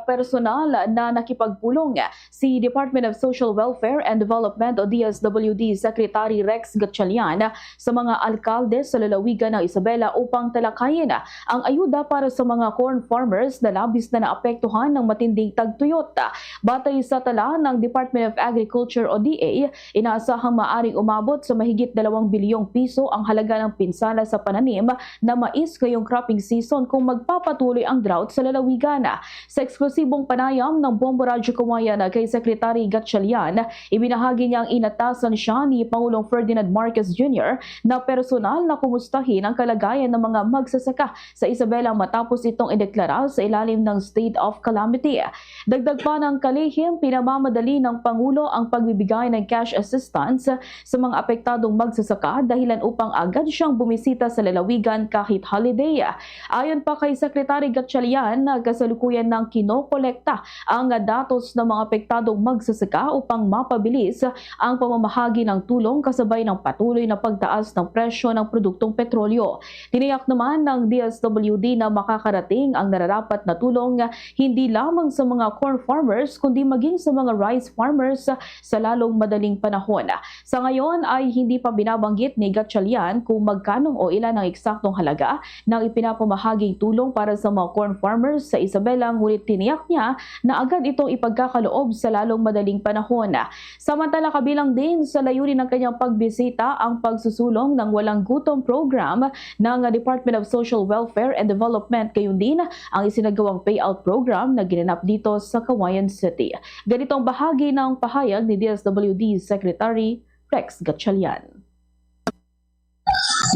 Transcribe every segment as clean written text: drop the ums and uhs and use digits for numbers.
personal na nakipagpulong si Department of Social Welfare and Development o DSWD Secretary Rex Gatchalian sa mga alkalde sa lalawigan ng Isabela upang talakayin ang ayuda para sa mga corn farmers na labis na naapektuhan ng matinding tagtuyot. Batay sa tala ng Department of Agriculture o DA, inaasahang maaring umabot sa mahigit 2 bilyong piso ang halaga ng pinsala sa pananim na mais ngayong cropping season kung magpapatuloy ang drought sa lalawigan. Sa eksklusibong panayam ng Bombo Radyo Kawayan kay Secretary Gatchalian, ibinahagi niyang inatasan siya ni Pangulong Ferdinand Marcos Jr. na personal na kumustahin ang kalagayan ng mga magsasaka sa Isabela matapos itong ideklara sa ilalim ng state of calamity. Dagdag pa ng kalihim, pinamamadali ng Pangulo ang pagbibigay ng cash assistance sa mga apektadong magsasaka dahilan upang agad siyang bumisita sa lalawigan kahit holiday. Ayon pa kay Secretary Gatchalian, kasalukuyan ng kinokolekta ang datos ng mga apektadong magsasaka upang mapabilis ang pamamahagi ng tulong kasabay ng patuloy na pagtaas ng presyo ng produktong petrolyo. Tiniyak naman ng DSWD na makakarating ang nararapat na tulong hindi lamang sa mga corn farmers kundi maging sa mga rice farmers sa lalong madaling panahon. Sa ngayon ay hindi pa binabanggit ni Gatchalian kung magkano o ilan ang eksaktong halaga ng ipinapamahaging tulong para sa mga corn farmers sa Isabela, ngunit tiniyak niya na agad itong ipagkakaloob sa lalong madaling panahon. Samantala, kabilang din sa layunin ng kanyang pagbisita ang pagsusulong ng walang gutom program ng Department of Social Welfare and Development, gayon din ang isinagawang payout program na ginanap dito sa Cauayan City. Ganito ang bahagi ng pahayag ni DSWD Secretary Rex Gatchalian.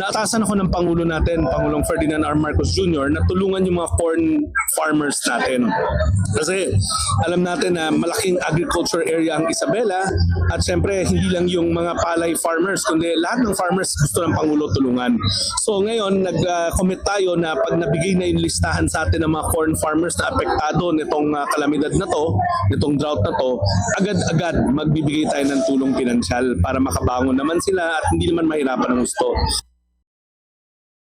Naatasan ako ng Pangulo natin, Pangulong Ferdinand R. Marcos Jr. na tulungan yung mga corn farmers natin. Kasi alam natin na malaking agriculture area ang Isabela at siyempre hindi lang yung mga palay farmers kundi lahat ng farmers gusto ng Pangulo tulungan. So ngayon nag-commit tayo na pag nabigay na yung listahan sa atin ng mga corn farmers na apektado nitong kalamidad na to, nitong drought na to, agad-agad magbibigay tayo ng tulong pinansyal para makabangon naman sila at hindi naman mahirapan ng gusto.